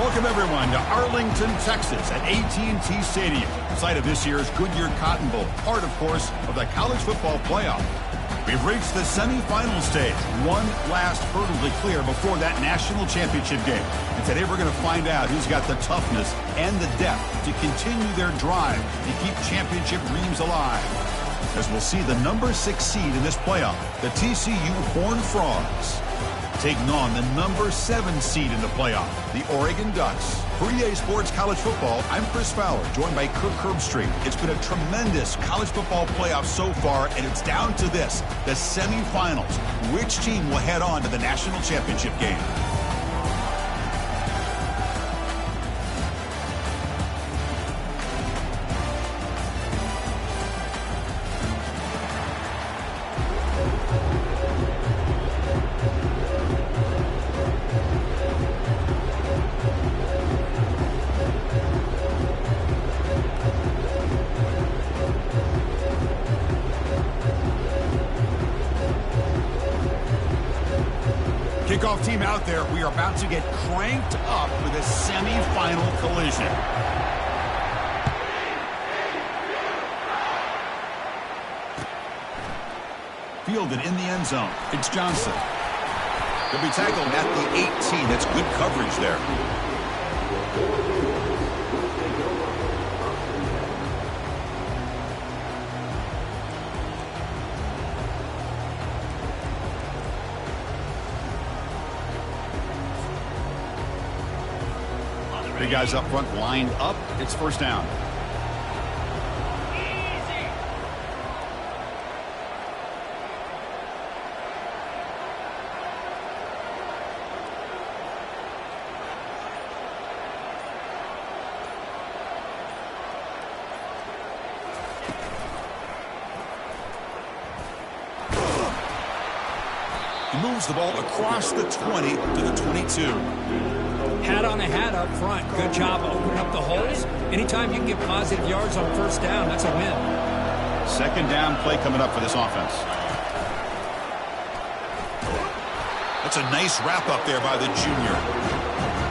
Welcome, everyone, to Arlington, Texas at AT&T Stadium, site of this year's Goodyear Cotton Bowl, part, of course, of the college football playoff. We've reached the semifinal stage, one last hurdle to clear before that national championship game. And today we're going to find out who's got the toughness and the depth to continue their drive to keep championship dreams alive. As we'll see the number 6 seed in this playoff, the TCU Horned Frogs, taking on the number 7 seed in the playoff, the Oregon Ducks. For EA Sports College Football, I'm Chris Fowler, joined by Kirk Herbstreit. It's been a tremendous college football playoff so far, and it's down to this, the semifinals. Which team will head on to the national championship game? Kickoff team out there. We are about to get cranked up with a semifinal collision. Fielded in the end zone. It's Johnson. He'll be tackled at the 18. That's good coverage there. Three guys up front lined up. It's first down. He moves the ball across the 20 to the 22. Hat on a hat up front. Good job opening up the holes. Anytime you can get positive yards on first down, that's a win. Second down play coming up for this offense. That's a nice wrap up there by the junior.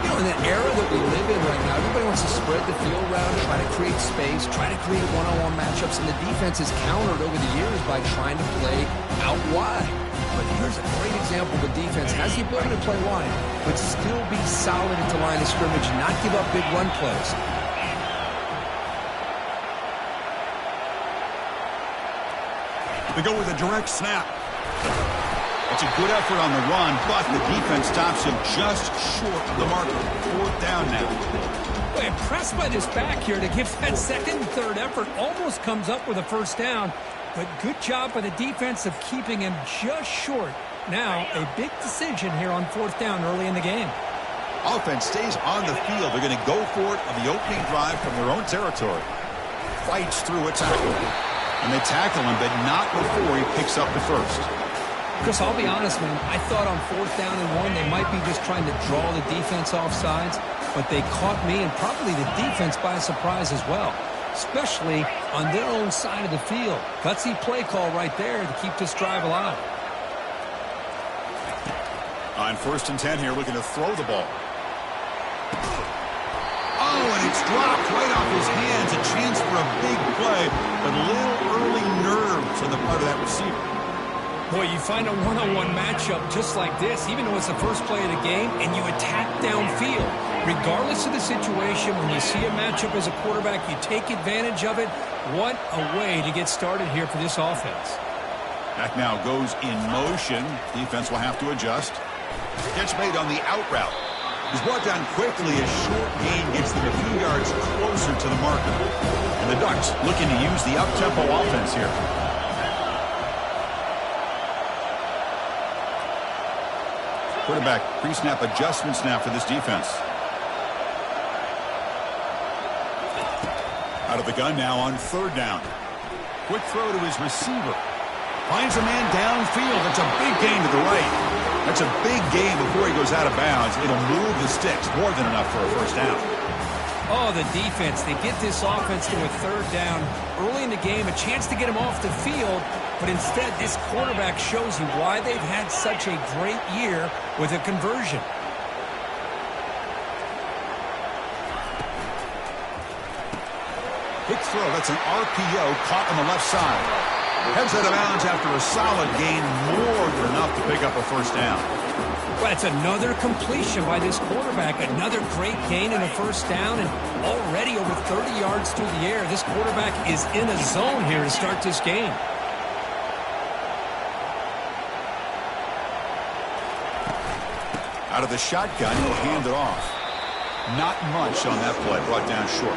You know, in the era that we live in right now, everybody wants to spread the field around, try to create space, try to create one-on-one matchups, and the defense has countered over the years by trying to play out wide. But here's a great example. The defense has the ability to play wide, but still be solid at the line of scrimmage, not give up big run plays. They go with a direct snap. It's a good effort on the run, but the defense stops him just short of the marker. Fourth down now. Boy, impressed by this back here to give that second and third effort. Almost comes up with a first down. But good job by the defense of keeping him just short. Now, a big decision here on fourth down early in the game. Offense stays on the field. They're going to go for it on the opening drive from their own territory. Fights through a tackle. And they tackle him, but not before he picks up the first. Chris, I'll be honest, man. I thought on fourth down and 1, they might be just trying to draw the defense off sides. But they caught me and probably the defense by surprise as well, especially on their own side of the field. Gutsy play call right there to keep this drive alive. On first and 10 here, looking to throw the ball. Oh, and it's dropped right off his hands. A chance for a big play, but a little early nerves on the part of that receiver. Boy, you find a one-on-one matchup just like this, even though it's the first play of the game, and you attack downfield. Regardless of the situation, when you see a matchup as a quarterback, you take advantage of it. What a way to get started here for this offense. Back now goes in motion. Defense will have to adjust. Catch made on the out route. He's brought down quickly. A short gain gets them a few yards closer to the marker. And the Ducks looking to use the up-tempo offense here. Quarterback pre-snap adjustments now for this defense. Out of the gun now on third down. Quick throw to his receiver. Finds a man downfield. That's a big gain to the right. That's a big gain before he goes out of bounds. It'll move the sticks more than enough for a first down. Oh, the defense. They get this offense to a third down early in the game, a chance to get him off the field, but instead this quarterback shows you why they've had such a great year with a conversion. Quick throw. That's an RPO caught on the left side. Heads out of bounds after a solid gain, more than enough to pick up a first down. Well, it's another completion by this quarterback. Another great gain and a first down, and already over 30 yards through the air. This quarterback is in a zone here to start this game. Out of the shotgun, he'll hand it off. Not much on that play, brought down short.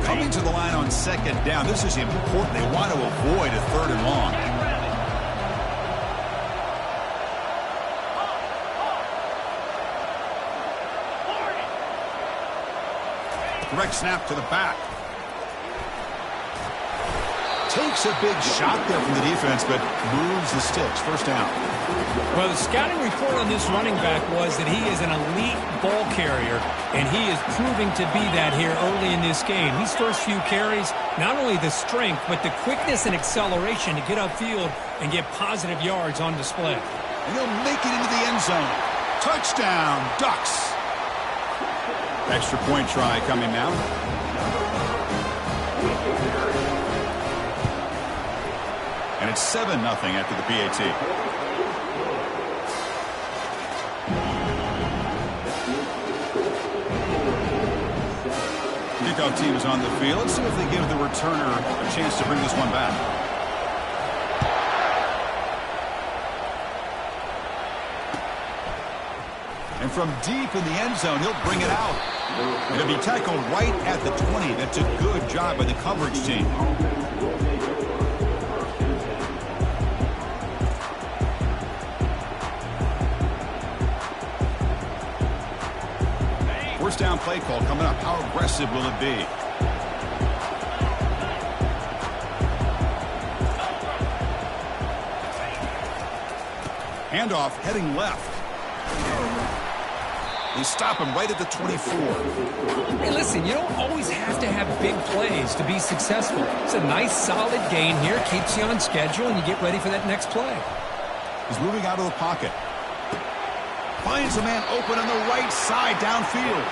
Coming to the line on second down. This is important. They want to avoid a third and long. Direct snap to the back. Takes a big shot there from the defense, but moves the sticks. First down. Well, the scouting report on this running back was that he is an elite ball carrier, and he is proving to be that here early in this game. These first few carries, not only the strength, but the quickness and acceleration to get upfield and get positive yards on display. And he'll make it into the end zone. Touchdown, Ducks. Extra point try coming now. And it's 7-0 after the PAT. Kickoff team is on the field. Let's see if they give the returner a chance to bring this one back. And from deep in the end zone, he'll bring it out. It'll be tackled right at the 20. That's a good job by the coverage team. First down play call coming up. How aggressive will it be? Handoff heading left. They stop him right at the 24. Hey, listen, you don't always have to have big plays to be successful. It's a nice, solid gain here. Keeps you on schedule, and you get ready for that next play. He's moving out of the pocket. Finds a man open on the right side downfield.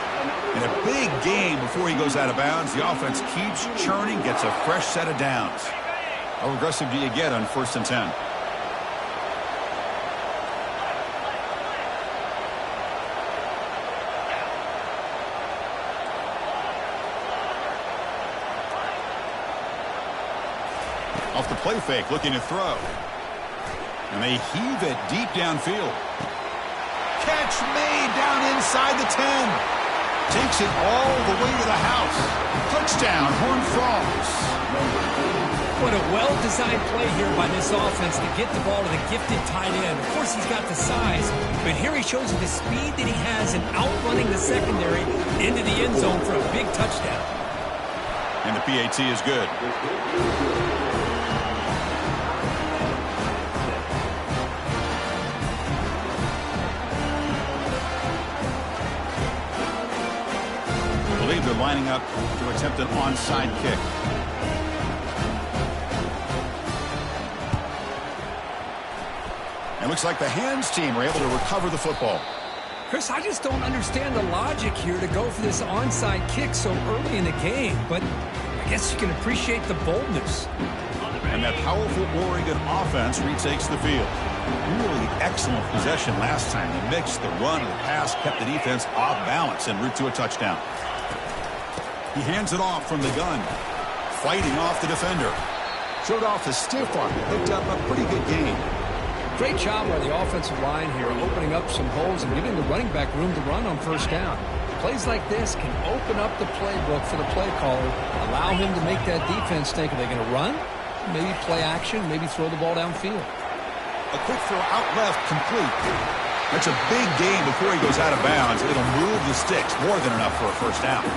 And a big gain before he goes out of bounds. The offense keeps churning, gets a fresh set of downs. How aggressive do you get on 1st and 10? Off the play fake, looking to throw. And they heave it deep downfield. Catch made down inside the 10. Takes it all the way to the house. Touchdown, Horned Frogs. What a well-designed play here by this offense to get the ball to the gifted tight end. Of course, he's got the size, but here he shows you the speed that he has in outrunning the secondary into the end zone for a big touchdown. And the PAT is good. They're lining up to attempt an onside kick. It looks like the hands team were able to recover the football. Chris, I just don't understand the logic here to go for this onside kick so early in the game, but I guess you can appreciate the boldness. And that powerful Oregon offense retakes the field. Really excellent possession last time. The mix, the run, and the pass kept the defense off balance en route to a touchdown. He hands it off from the gun. Fighting off the defender. Showed off the stiff arm. Picked up a pretty good gain. Great job by the offensive line here, opening up some holes and giving the running back room to run on first down. Plays like this can open up the playbook for the play caller, allow him to make that defense think, are they going to run? Maybe play action, maybe throw the ball downfield. A quick throw out left, complete. That's a big gain before he goes out of bounds. It'll move the sticks, more than enough for a first down.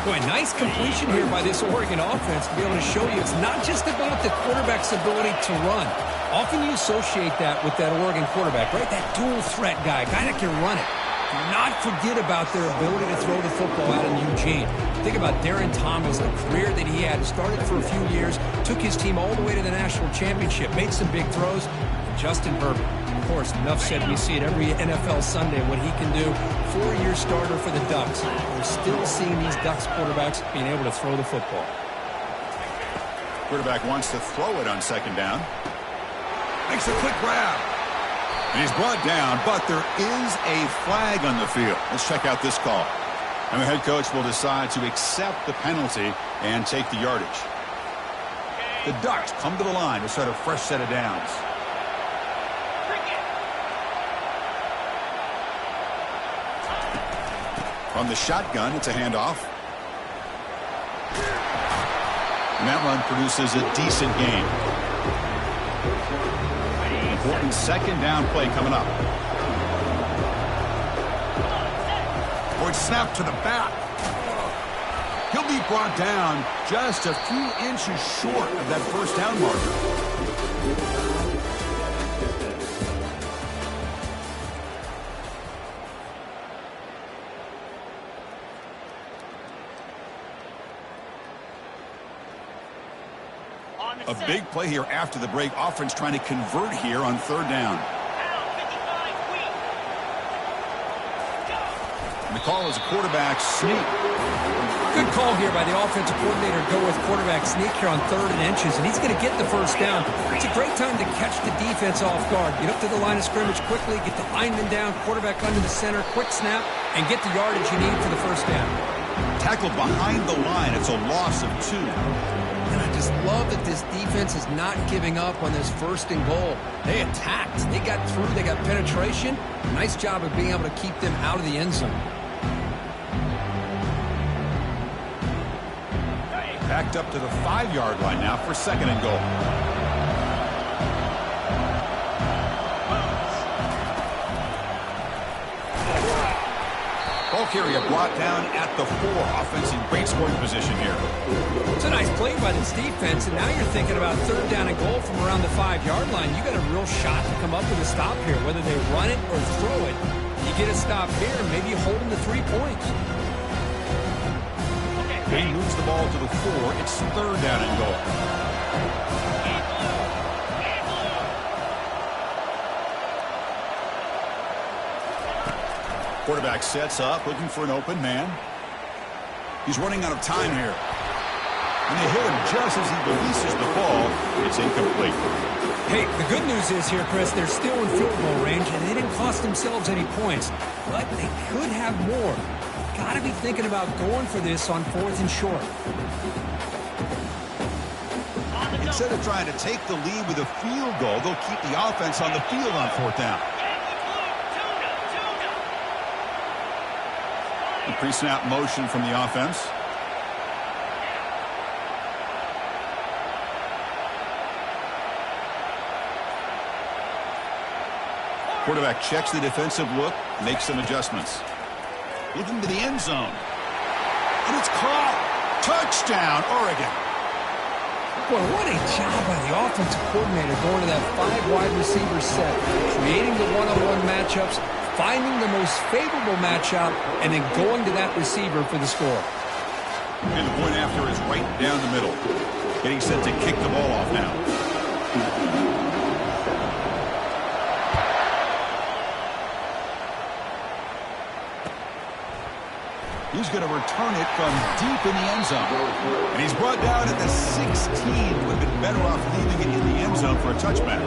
Boy, nice completion here by this Oregon offense to be able to show you it's not just about the quarterback's ability to run. Often you associate that with that Oregon quarterback, right? That dual threat guy that can run it. Do not forget about their ability to throw the football out in Eugene. Think about Darren Thomas, the career that he had. Started for a few years, took his team all the way to the national championship, made some big throws. And Justin Herbert, course, enough said. We see it every NFL Sunday, what he can do. 4-year starter for the Ducks. We're still seeing these Ducks quarterbacks being able to throw the football. Quarterback wants to throw it on second down. Makes a quick grab. And he's brought down, but there is a flag on the field. Let's check out this call. And the head coach will decide to accept the penalty and take the yardage. The Ducks come to the line to start a fresh set of downs. From the shotgun, it's a handoff. And that run produces a decent gain. Important second down play coming up. Boyd snap to the back. He'll be brought down just a few inches short of that first down marker. A big play here after the break. Offense trying to convert here on third down. And the call is a quarterback sneak. Good call here by the offensive coordinator to go with quarterback sneak here on 3rd and inches, and he's going to get the first down. It's a great time to catch the defense off guard. Get up to the line of scrimmage quickly, get the lineman down, quarterback under the center, quick snap, and get the yardage you need for the first down. Tackled behind the line. It's a loss of 2. And I just love that this defense is not giving up on this 1st and goal. They attacked. They got through. They got penetration. Nice job of being able to keep them out of the end zone. Backed up to the 5-yard line now for 2nd and goal. Ball carrier brought down at the 4. Offense in great scoring position here. It's a nice play by this defense, and now you're thinking about 3rd down and goal from around the 5-yard line. You got a real shot to come up with a stop here, whether they run it or throw it. You get a stop here, maybe hold them to 3 points. He moves the ball to the 4. It's 3rd down and goal. Quarterback sets up, looking for an open man. He's running out of time here. And they hit him just as he releases the ball. It's incomplete. Hey, the good news is here, Chris, they're still in field goal range, and they didn't cost themselves any points. But they could have more. Got to be thinking about going for this on 4th and short. Instead of trying to take the lead with a field goal, they'll keep the offense on the field on 4th down. A pre-snap motion from the offense. Quarterback checks the defensive look, makes some adjustments. Looking to the end zone. And it's caught. Touchdown, Oregon. Boy, what a job by the offensive coordinator going to that 5 wide receiver set, creating the one-on-one matchups, finding the most favorable matchup, and then going to that receiver for the score. And the point after is right down the middle. Getting set to kick the ball off now. He's going to return it from deep in the end zone. And he's brought down at the 16. Would have been better off leaving it in the end zone for a touchback.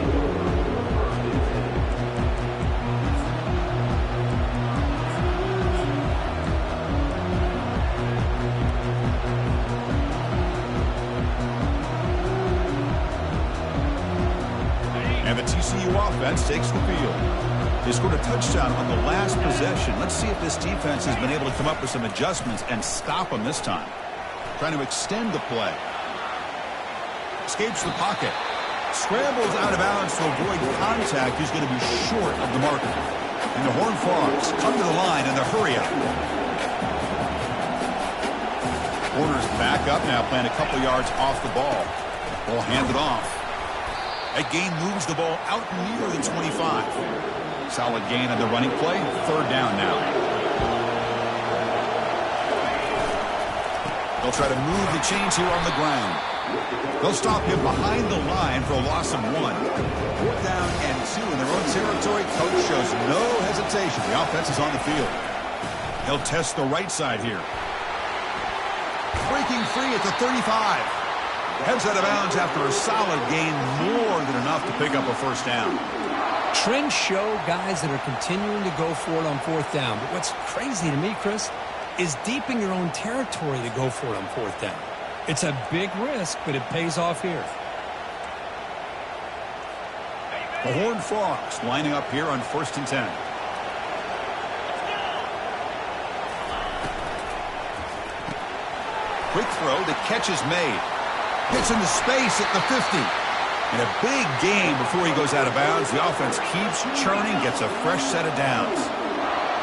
And the TCU offense takes the field. They scored a touchdown on the last possession. Let's see if this defense has been able to come up with some adjustments and stop them this time. Trying to extend the play. Escapes the pocket. Scrambles out of bounds to avoid contact. He's going to be short of the marker. And the Horned Frogs come to the line in the hurry-up. Corners back up now, playing a couple yards off the ball. Ball handed off. That gain moves the ball out near the 25. Solid gain on the running play. 3rd down now. They'll try to move the chains here on the ground. They'll stop him behind the line for a loss of 1. 4th down and 2 in their own territory. Coach shows no hesitation. The offense is on the field. He'll test the right side here. Breaking free at the 35. Heads out of bounds after a solid gain, more than enough to pick up a first down. Trends show guys that are continuing to go for it on 4th down. But what's crazy to me, Chris, is deep in your own territory to go for it on 4th down. It's a big risk, but it pays off here. The Horned Frogs lining up here on 1st and 10. Quick throw, the catch is made. Gets into space at the 50. And a big gain before he goes out of bounds. The offense keeps churning, gets a fresh set of downs.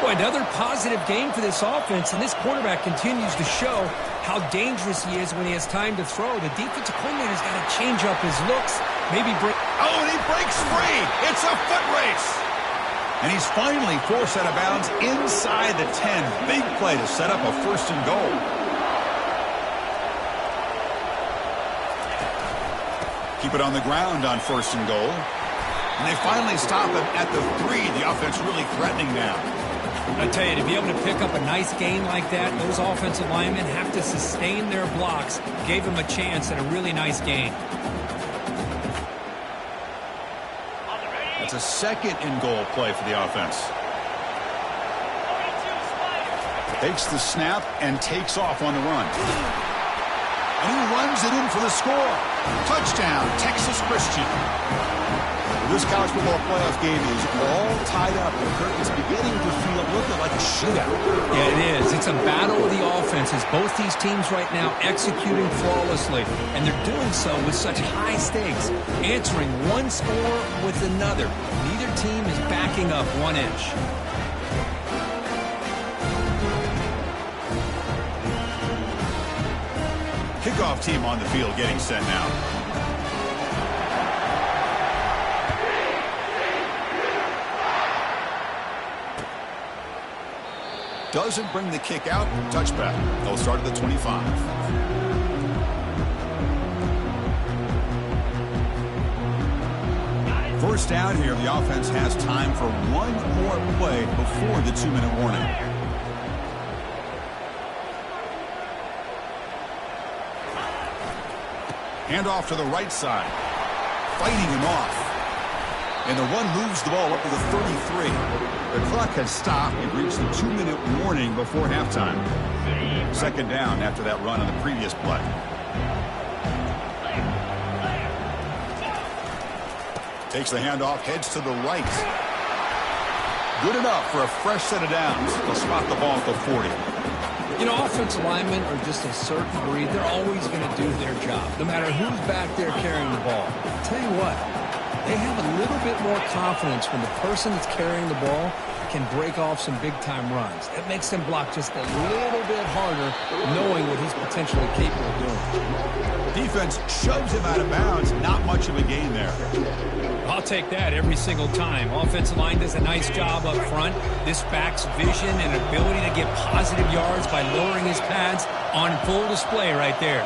Boy, another positive game for this offense, and this quarterback continues to show how dangerous he is when he has time to throw. The defensive coordinator's got to change up his looks. Maybe break. Oh, and he breaks free. It's a foot race. And he's finally forced out of bounds inside the 10. Big play to set up a 1st and goal. Keep it on the ground on 1st and goal. And they finally stop him at the 3. The offense really threatening now. I tell you, to be able to pick up a nice gain like that, those offensive linemen have to sustain their blocks. Gave him a chance at a really nice gain. That's a 2nd and goal play for the offense. Takes the snap and takes off on the run. And he runs it in for the score. Touchdown, Texas Christian. This college football playoff game is all tied up. It's beginning to feel a little bit like a shootout. Yeah, it is. It's a battle of the offenses. Both these teams right now executing flawlessly, and they're doing so with such high stakes, answering one score with another. Neither team is backing up 1 inch. Kickoff team on the field getting set now. Doesn't bring the kick out. Touchback. They'll start at the 25. First down here. The offense has time for one more play before the 2-minute warning. Hand off to the right side. Fighting him off. And the run moves the ball up to the 33. The clock has stopped. We've reached the 2-minute warning before halftime. 2nd down after that run on the previous play. Takes the handoff, heads to the right. Good enough for a fresh set of downs. They'll spot the ball at the 40. You know, offensive linemen are just a certain breed. They're always going to do their job, no matter who's back there carrying the ball. I'll tell you what, they have a little bit more confidence when the person that's carrying the ball can break off some big-time runs. That makes them block just a little bit harder, knowing what he's potentially capable of doing. Defense shoves him out of bounds. Not much of a gain there. I'll take that every single time. Offensive line does a nice job up front. This back's vision and ability to get positive yards by lowering his pads on full display right there.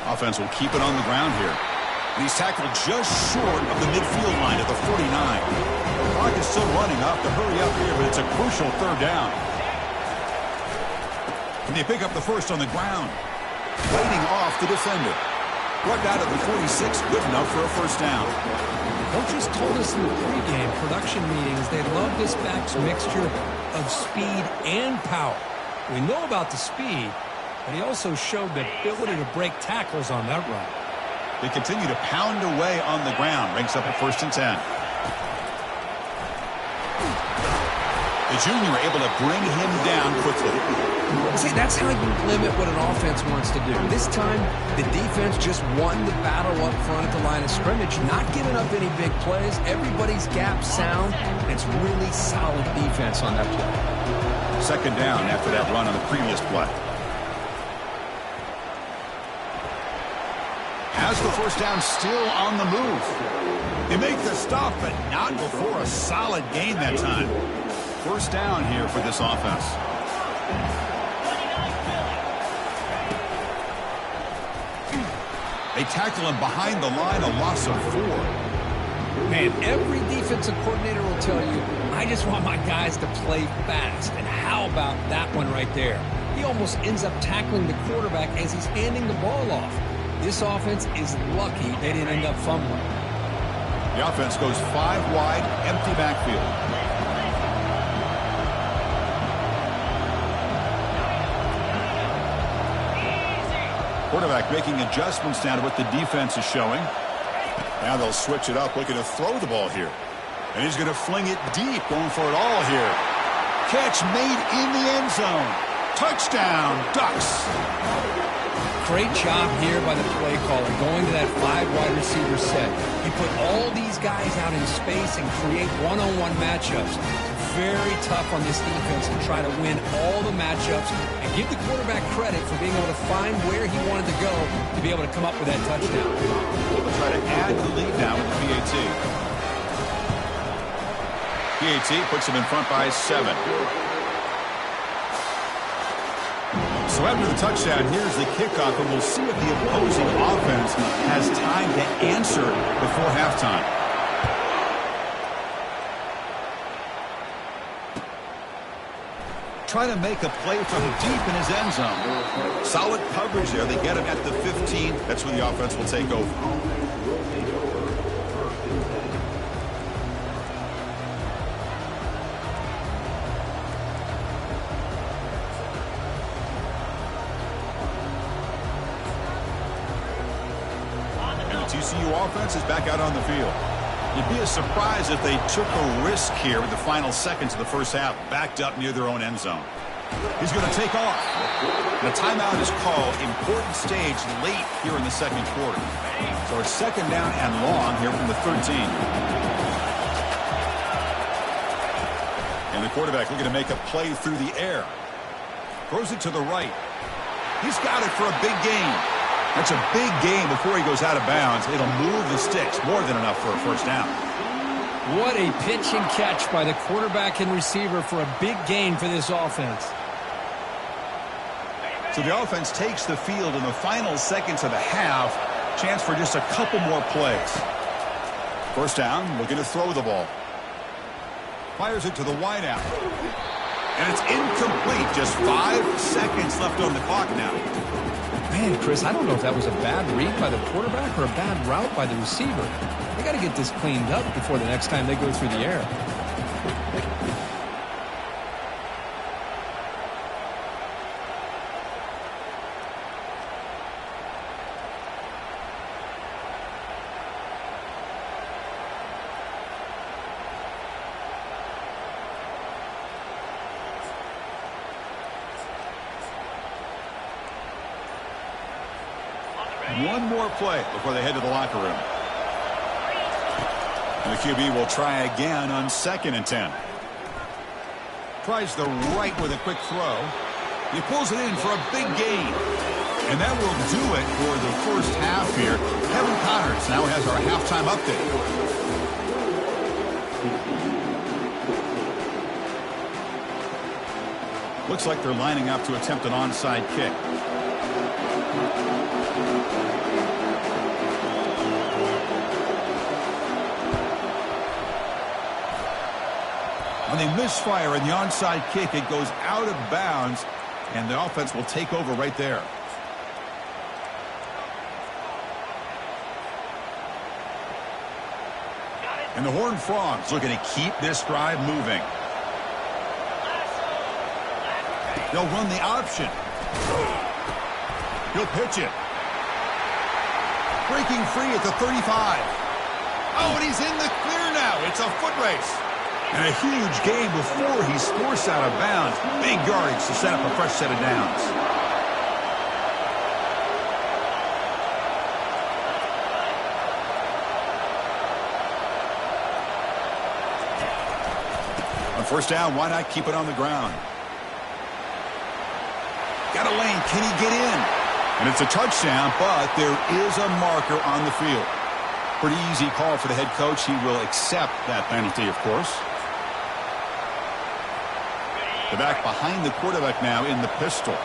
Offense will keep it on the ground here. And he's tackled just short of the midfield line at the 49. The clock is still running off to hurry up here, but it's a crucial 3rd down. And they pick up the first on the ground. Waiting off the defender. Brought down at the 46, good enough for a first down. Coaches told us in the pregame production meetings they love this back's mixture of speed and power. We know about the speed, but he also showed the ability to break tackles on that run. They continue to pound away on the ground. Ranks up at 1st and 10. The junior able to bring him down quickly. See, that's how you limit what an offense wants to do. This time, the defense just won the battle up front at the line of scrimmage, not giving up any big plays. Everybody's gap sound. It's really solid defense on that play. 2nd down after that run on the previous play. Has the first down, still on the move. They make the stop, but not before a solid gain that time. First down here for this offense. They tackle him behind the line, a loss of 4. Man, every defensive coordinator will tell you, I just want my guys to play fast. And how about that one right there? He almost ends up tackling the quarterback as he's handing the ball off. This offense is lucky they didn't end up fumbling. The offense goes 5 wide, empty backfield. Quarterback making adjustments now to what the defense is showing. Now they'll switch it up, looking to throw the ball here. And he's going to fling it deep, going for it all here. Catch made in the end zone. Touchdown, Ducks. Great job here by the play caller, going to that 5 wide receiver set. He put all these guys out in space and create one-on-one matchups. Very tough on this defense to try to win all the matchups and give the quarterback credit for being able to find where he wanted to go to be able to come up with that touchdown. We'll try to add the lead now with the PAT. PAT puts him in front by 7. So after the touchdown, here's the kickoff, and we'll see if the opposing offense has time to answer before halftime. Trying to make a play from deep in his end zone. Solid coverage there. They get him at the 15. That's where the offense will take over. And the TCU offense is back out on the field. It'd be a surprise if they took a risk here with the final seconds of the first half, backed up near their own end zone. He's going to take off. And a timeout is called. Important stage late here in the second quarter. So it's second down and long here from the 13. And the quarterback looking to make a play through the air. Throws it to the right. He's got it for a big gain. That's a big gain before he goes out of bounds. It'll move the sticks, more than enough for a first down. What a pitch and catch by the quarterback and receiver for a big gain for this offense. So the offense takes the field in the final seconds of the half. Chance for just a couple more plays. First down, looking to throw the ball. Fires it to the wideout. And it's incomplete. Just 5 seconds left on the clock now. Man, Chris, I don't know if that was a bad read by the quarterback or a bad route by the receiver. They got to get this cleaned up before the next time they go through the air. One more play before they head to the locker room. And the QB will try again on 2nd and 10. Tries the right with a quick throw. He pulls it in for a big gain. And that will do it for the first half here. Kevin Connors now has our halftime update. Looks like they're lining up to attempt an onside kick. When they misfire in the onside kick, it goes out of bounds, and the offense will take over right there. And the Horned Frogs looking to keep this drive moving. They'll run the option. He'll pitch it. Breaking free at the 35. Oh, and he's in the clear now. It's a foot race. And a huge gain before he's forced out of bounds. Big yardage to set up a fresh set of downs. On first down, why not keep it on the ground? Got a lane. Can he get in? And it's a touchdown, but there is a marker on the field. Pretty easy call for the head coach. He will accept that penalty, of course. The back behind the quarterback now in the pistol.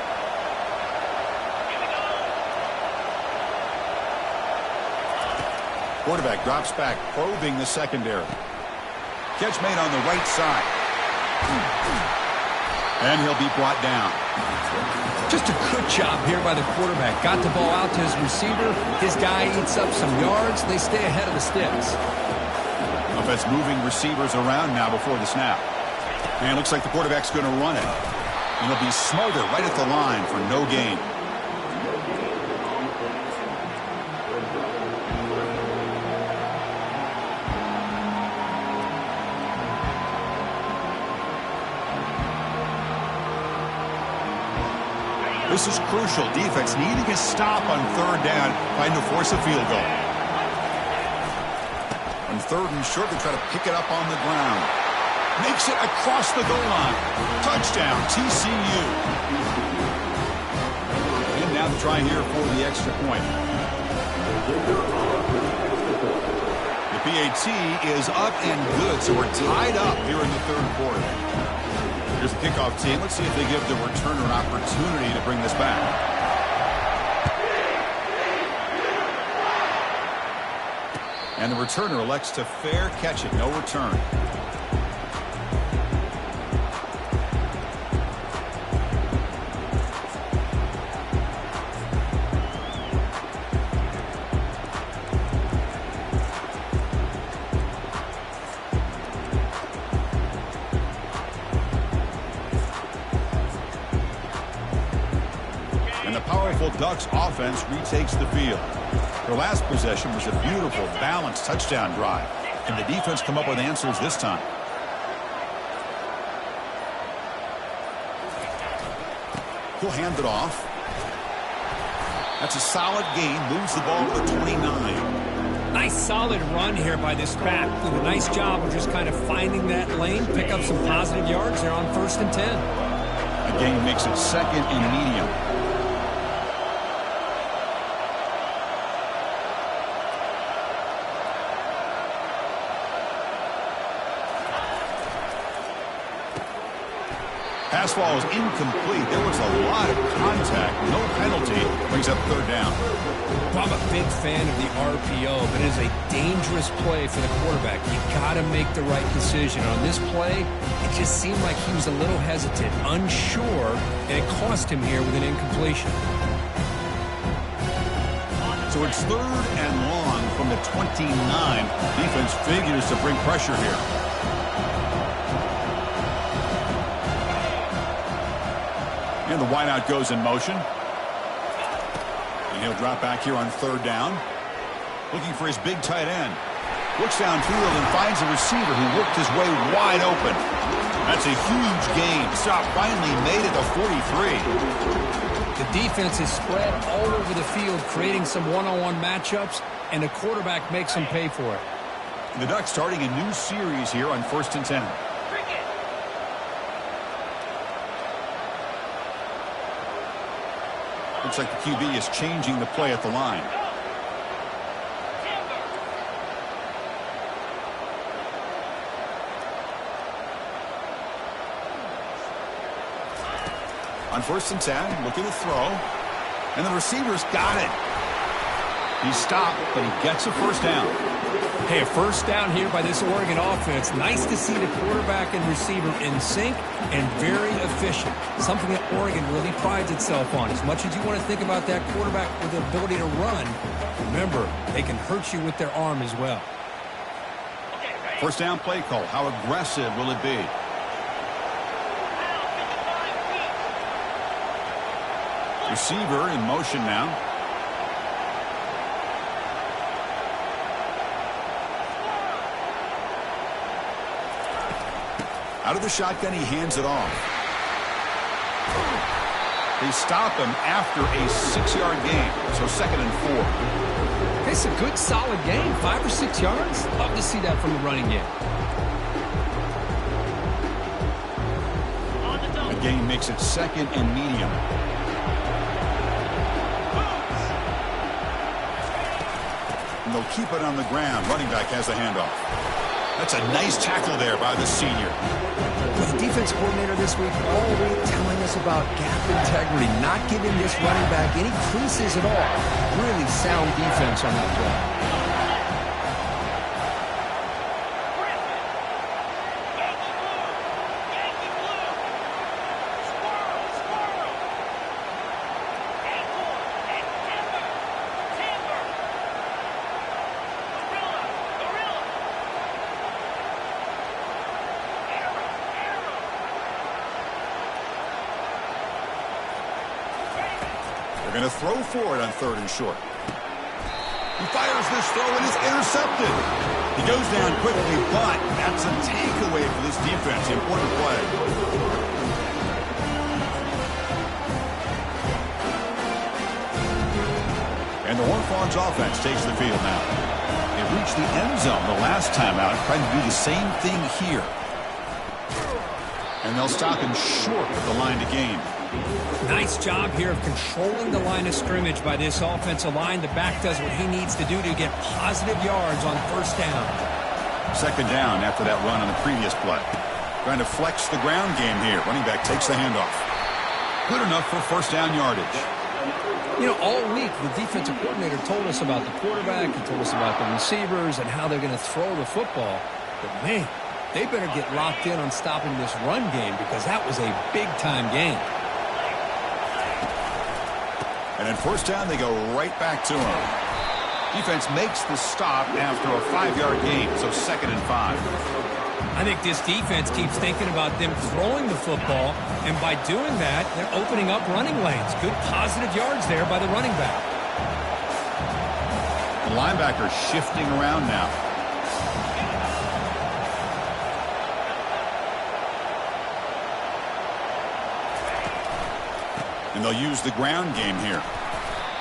Quarterback drops back, probing the secondary. Catch made on the right side. And he'll be brought down. Just a good job here by the quarterback. Got the ball out to his receiver. His guy eats up some yards. They stay ahead of the sticks. Offense moving receivers around now before the snap. And looks like the quarterback's going to run it. And he'll be smothered right at the line for no gain. This is crucial. Defense needing a stop on third down, trying to force a field goal. On third and short, they try to pick it up on the ground. Makes it across the goal line. Touchdown, TCU. And now the try here for the extra point. The PAT is up and good, so we're tied up here in the third quarter. Here's the kickoff team. Let's see if they give the returner an opportunity to bring this back. And the returner elects to fair catch it. No return. Ducks offense retakes the field. Their last possession was a beautiful, balanced touchdown drive. Can the defense come up with answers this time? He'll hand it off. That's a solid gain. Moves the ball to the 29. Nice solid run here by this back. Did a nice job of just kind of finding that lane, pick up some positive yards there on 1st and 10. The gain makes it 2nd and medium. Pass ball is incomplete. There was a lot of contact. No penalty. Brings up third down. Well, I'm a big fan of the RPO, but it is a dangerous play for the quarterback. You got to make the right decision. On this play, it just seemed like he was a little hesitant, unsure, and it cost him here with an incompletion. So it's 3rd and long from the 29. Defense figures to bring pressure here. And the wideout goes in motion. And he'll drop back here on 3rd down. Looking for his big tight end. Looks downfield and finds a receiver who worked his way wide open. That's a huge gain. Stop finally made it to 43. The defense is spread all over the field, creating some one-on-one matchups, and the quarterback makes them pay for it. The Ducks starting a new series here on 1st and 10. Looks like the QB is changing the play at the line. On 1st and 10, looking to throw. And the receiver's got it. He's stopped, but he gets a 1st down. Hey, a 1st down here by this Oregon offense. Nice to see the quarterback and receiver in sync and very efficient. Something that Oregon really prides itself on. As much as you want to think about that quarterback with the ability to run, remember, they can hurt you with their arm as well. 1st down play call. How aggressive will it be? Receiver in motion now. Out of the shotgun, he hands it off. They stop him after a 6-yard gain, so 2nd and 4. It's a good, solid gain, 5 or 6 yards. Love to see that from the running game. The gain makes it 2nd and medium. And they'll keep it on the ground. Running back has the handoff. That's a nice tackle there by the senior. The defense coordinator this week all week telling us about gap integrity, not giving this running back any creases at all. Really sound defense on that play. They're going to throw for it on 3rd and short. He fires this throw and is intercepted. He goes down quickly, but that's a takeaway for this defense. Important play. And the Horned Frogs offense takes the field now. They reached the end zone the last time out, trying to do the same thing here. And they'll stop him short of the line to gain. Nice job here of controlling the line of scrimmage by this offensive line. The back does what he needs to do to get positive yards on 1st down. 2nd down after that run on the previous play. Trying to flex the ground game here. Running back takes the handoff. Good enough for 1st down yardage. You know, all week the defensive coordinator told us about the quarterback. He told us about the receivers and how they're going to throw the football. But, man, they better get locked in on stopping this run game because that was a big-time game. And then 1st down, they go right back to him. Defense makes the stop after a 5-yard gain, so 2nd and 5. I think this defense keeps thinking about them throwing the football, and by doing that, they're opening up running lanes. Good positive yards there by the running back. The linebacker shifting around now. And they'll use the ground game here.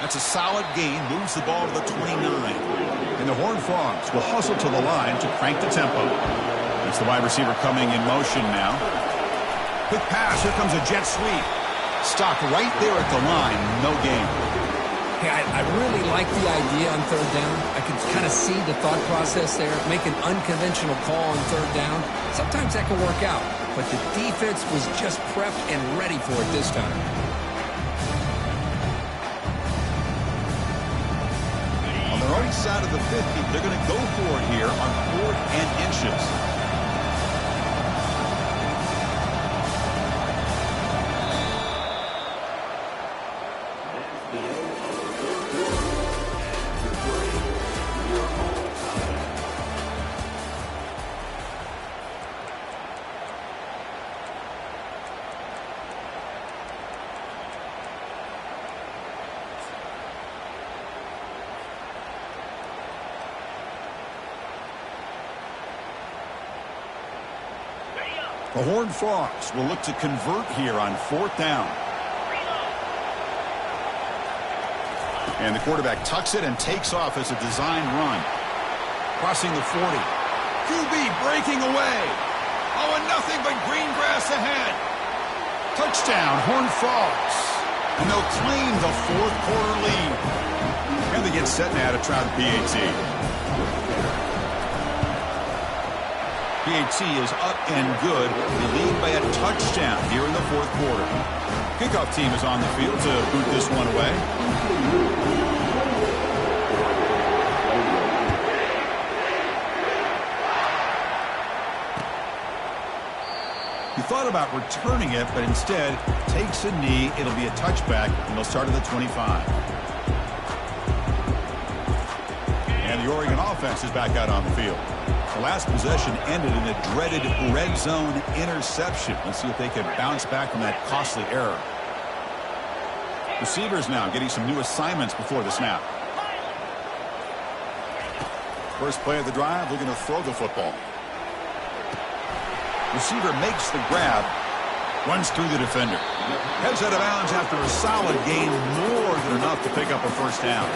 That's a solid gain, moves the ball to the 29. And the Horned Frogs will hustle to the line to crank the tempo. It's the wide receiver coming in motion now. Quick pass, here comes a jet sweep. Stopped right there at the line, no gain. Hey, I really like the idea on 3rd down. I can kind of see the thought process there. Make an unconventional call on 3rd down. Sometimes that can work out, but the defense was just prepped and ready for it this time. Right side of the 50, they're going to go for it here on 4th and inches. The Horned Frogs will look to convert here on 4th down. And the quarterback tucks it and takes off as a design run. Crossing the 40. QB breaking away. Oh, and nothing but green grass ahead. Touchdown, Horned Frogs. And they'll claim the 4th quarter lead. And they get set now to try the PAT. PAT is up and good. They lead by a touchdown here in the 4th quarter. Kickoff team is on the field to boot this one away. He thought about returning it, but instead takes a knee. It'll be a touchback, and they'll start at the 25. And the Oregon offense is back out on the field. The last possession ended in a dreaded red zone interception. Let's see if they can bounce back from that costly error. Receivers now getting some new assignments before the snap. First play of the drive, they're going to throw the football. Receiver makes the grab, runs through the defender. Heads out of bounds after a solid gain, more than enough to pick up a 1st down.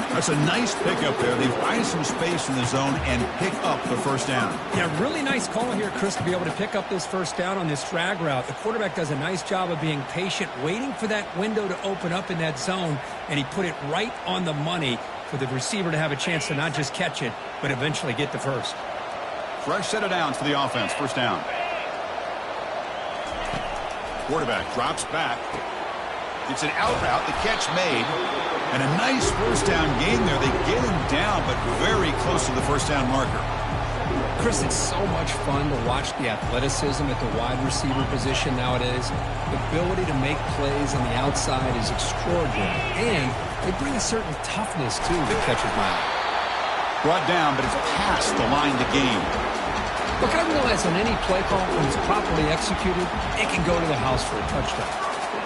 That's a nice pickup there. They find some space in the zone and pick up the 1st down. Yeah, really nice call here, Chris, to be able to pick up this 1st down on this drag route. The quarterback does a nice job of being patient, waiting for that window to open up in that zone, and he put it right on the money. for the receiver to have a chance to not just catch it, but eventually get the first. Fresh set of downs for the offense. First down. Quarterback drops back. It's an out route. The catch made. And a nice first down gain there. They get him down, but very close to the first down marker. Chris, it's so much fun to watch the athleticism at the wide receiver position nowadays. The ability to make plays on the outside is extraordinary. And they bring a certain toughness, too, that catches my eye. Brought down, but it's past the line to gain. Look, I realize on any play call, when it's properly executed, it can go to the house for a touchdown.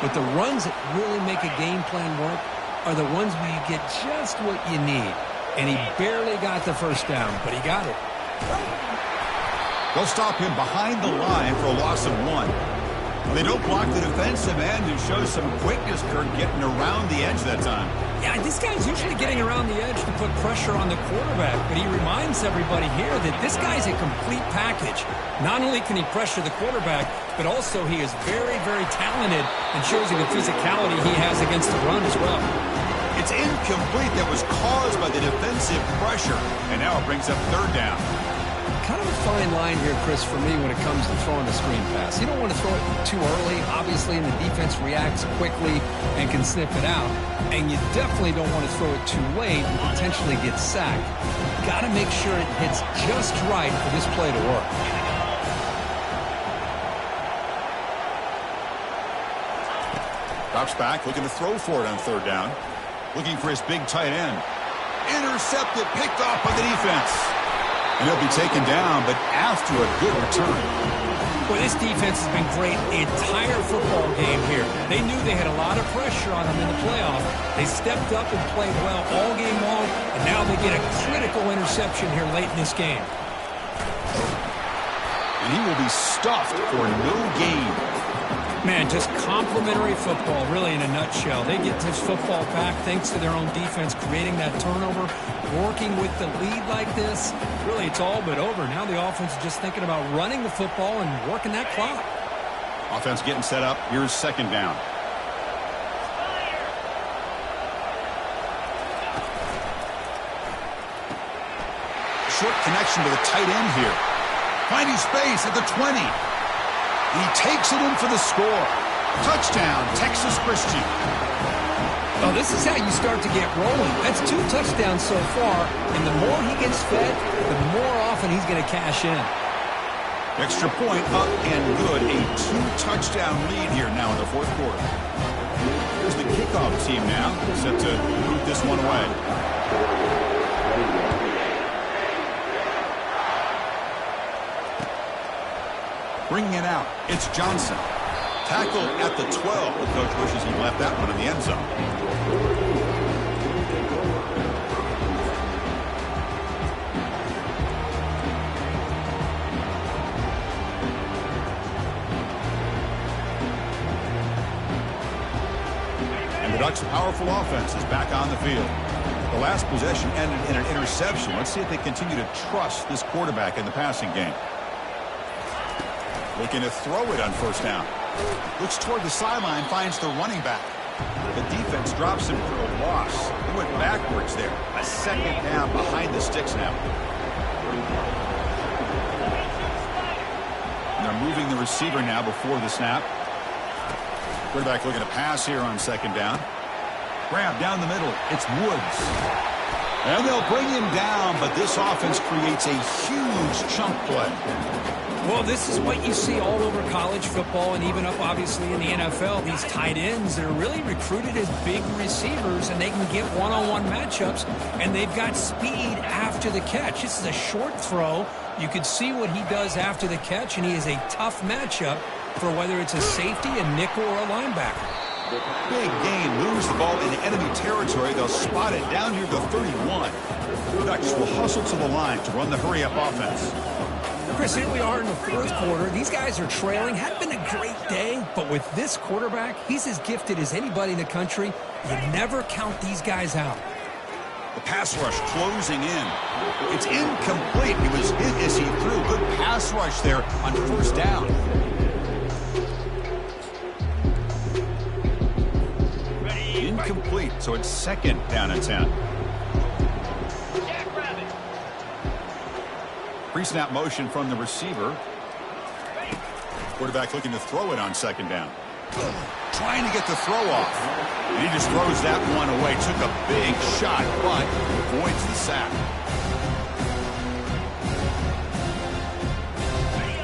But the runs that really make a game plan work are the ones where you get just what you need. And he barely got the first down, but he got it. They'll stop him behind the line for a loss of 1. They don't block the defensive end and show some quickness, Kirk, getting around the edge that time. Yeah, this guy's usually getting around the edge to put pressure on the quarterback, but he reminds everybody here that this guy's a complete package. Not only can he pressure the quarterback, but also he is very, very talented and shows you the physicality he has against the run as well. It's incomplete. That was caused by the defensive pressure, and now it brings up third down. Kind of a fine line here, Chris, for me when it comes to throwing a screen pass. You don't want to throw it too early, obviously, and the defense reacts quickly and can sniff it out. And you definitely don't want to throw it too late and potentially get sacked. Got to make sure it hits just right for this play to work. Drops back, looking to throw for it on third down. Looking for his big tight end. Intercepted, picked off by the defense. And he'll be taken down, but after a good return. Well, this defense has been great the entire football game here. They knew they had a lot of pressure on them in the playoff. They stepped up and played well all game long, and now they get a critical interception here late in this game. And he will be stuffed for no gain. Man, just complimentary football, really, in a nutshell. They get this football back thanks to their own defense, creating that turnover, working with the lead like this. Really, it's all but over. Now the offense is just thinking about running the football and working that clock. Offense getting set up. Here's second down. Short connection to the tight end here. Finding space at the 20. He takes it in for the score. Touchdown, Texas Christian. Oh, this is how you start to get rolling. That's 2 touchdowns so far, and the more he gets fed, the more often he's going to cash in. Extra point up and good. A 2-touchdown lead here now in the fourth quarter. Here's the kickoff team now, set to boot this one away. Bringing it out, it's Johnson. Tackle at the 12. The coach wishes he left that one in the end zone. And the Ducks' powerful offense is back on the field. The last possession ended in an interception. Let's see if they continue to trust this quarterback in the passing game. Looking to throw it on first down. Looks toward the sideline, finds the running back. The defense drops him for a loss. He went backwards there. A second down behind the sticks now. And they're moving the receiver now before the snap. Quarterback looking to pass here on second down. Grab down the middle. It's Woods. And they'll bring him down, but this offense creates a huge chunk play. Well, this is what you see all over college football and even up, obviously, in the NFL. These tight ends, they're really recruited as big receivers, and they can get one-on-one matchups, and they've got speed after the catch. This is a short throw. You can see what he does after the catch, and he is a tough matchup for whether it's a safety, a nickel, or a linebacker. Big gain, moves the ball into enemy territory. They'll spot it down near the 31. The Ducks will hustle to the line to run the hurry-up offense. Chris, here we are in the fourth quarter. These guys are trailing. Hadn't been a great day, but with this quarterback, he's as gifted as anybody in the country. You never count these guys out. The pass rush closing in. It's incomplete. He was hit as he threw. Good pass rush there on first down. Incomplete, so it's second down and 10. Pre-snap motion from the receiver. Quarterback looking to throw it on second down. Trying to get the throw off. And he just throws that one away. Took a big shot, but avoids the sack.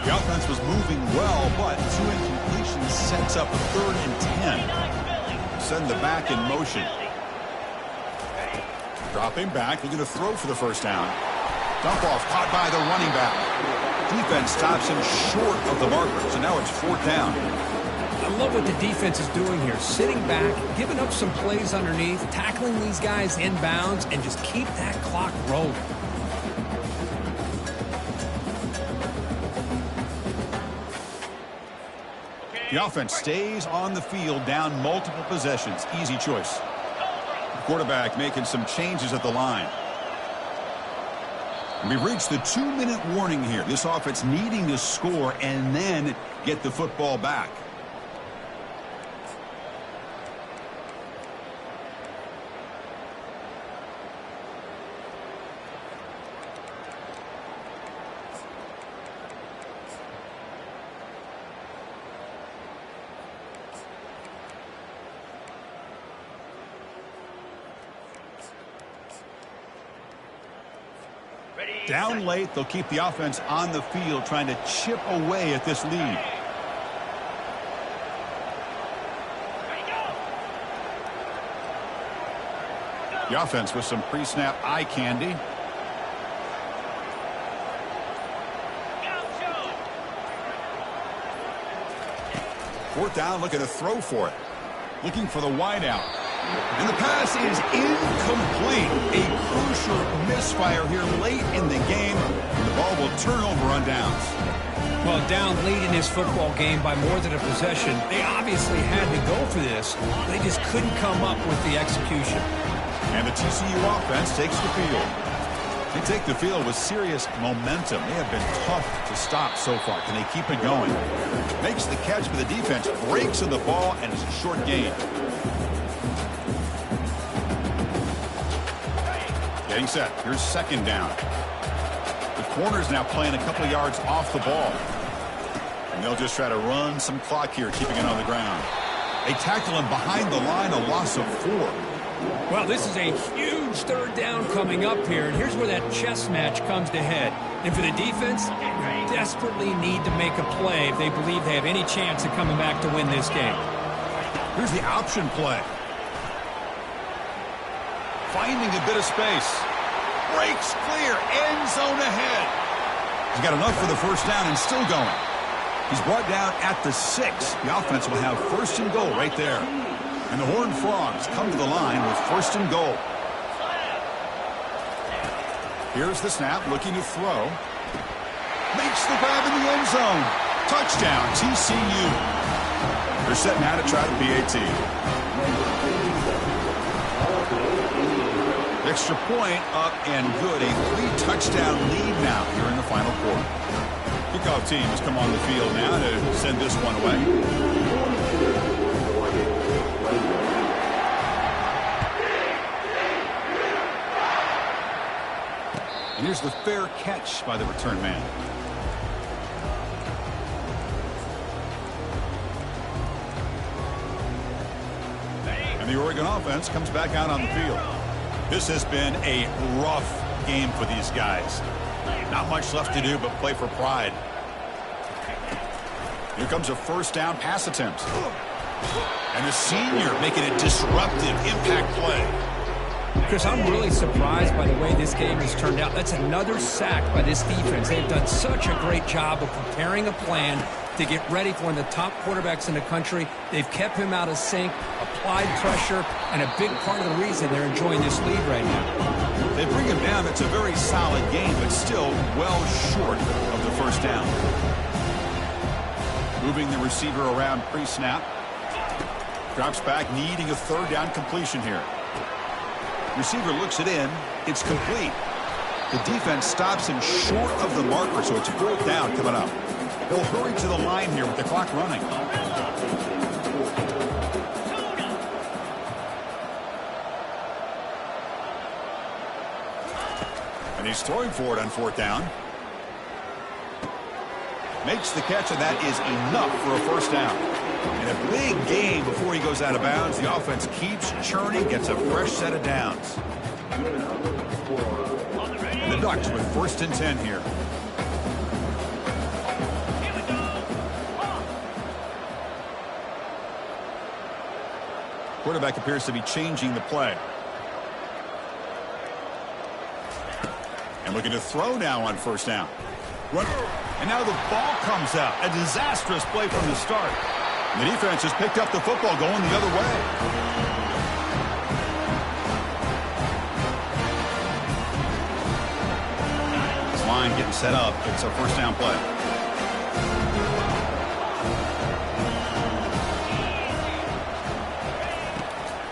The offense was moving well, but 2 incompletions sets up a 3rd and 10. Send the back in motion. Dropping back, looking to throw for the first down. Dump off, caught by the running back. Defense stops him short of the marker, so now it's 4th down. I love what the defense is doing here. Sitting back, giving up some plays underneath, tackling these guys inbounds, and just keep that clock rolling. The offense stays on the field, down multiple possessions. Easy choice. The quarterback making some changes at the line. We've reached the 2-minute warning here. This offense needing to score and then get the football back. Down late, they'll keep the offense on the field trying to chip away at this lead. The offense with some pre-snap eye candy. Fourth down, looking to throw for it. Looking for the wideout. And the pass is incomplete. A crucial misfire here late in the game. And the ball will turn over on downs. Well, down lead in this football game by more than a possession. They obviously had to go for this. They just couldn't come up with the execution. And the TCU offense takes the field. They take the field with serious momentum. They have been tough to stop so far. Can they keep it going? Makes the catch, but the defense breaks in the ball, and it's a short gain. Getting set. Here's second down. The corner's now playing a couple of yards off the ball. And they'll just try to run some clock here, keeping it on the ground. They tackle him behind the line, a loss of 4. Well, this is a huge third down coming up here, and here's where that chess match comes to head. And for the defense, they desperately need to make a play if they believe they have any chance of coming back to win this game. Here's the option play. Finding a bit of space. Breaks clear. End zone ahead. He's got enough for the first down and still going. He's brought down at the 6. The offense will have 1st and goal right there. And the Horned Frogs come to the line with 1st and goal. Here's the snap, looking to throw. Makes the grab in the end zone. Touchdown, TCU. They're setting out to try the PAT. Extra point up and good. A 3-touchdown lead now here in the final quarter. Kickoff team has come on the field now to send this one away. And here's the fair catch by the return man. And the Oregon offense comes back out on the field. This has been a rough game for these guys. Not much left to do but play for pride. Here comes a first down pass attempt. And the senior making a disruptive impact play. Chris, I'm really surprised by the way this game has turned out. That's another sack by this defense. They've done such a great job of preparing a plan to get ready for one of the top quarterbacks in the country. They've kept him out of sync, applied pressure, and a big part of the reason they're enjoying this lead right now. They bring him down. It's a very solid game, but still well short of the first down. Moving the receiver around pre-snap. Drops back, needing a third down completion here. Receiver looks it in. It's complete. The defense stops him short of the marker, so it's 4th down coming up. They'll hurry to the line here with the clock running. And he's throwing for it on 4th down. Makes the catch, and that is enough for a first down. And a big gain before he goes out of bounds. The offense keeps churning, gets a fresh set of downs. And the Ducks with 1st and 10 here. Quarterback appears to be changing the play. And looking to throw now on 1st down. And now the ball comes out. A disastrous play from the start. And the defense has picked up the football going the other way. This line getting set up. It's a 1st down play.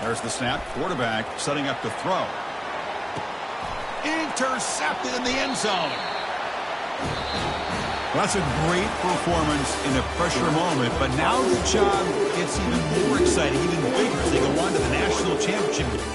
There's the snap. Quarterback setting up to throw. Intercepted in the end zone. Well, that's a great performance in a pressure moment, but now the job gets even more exciting, even bigger as they go on to the national championship.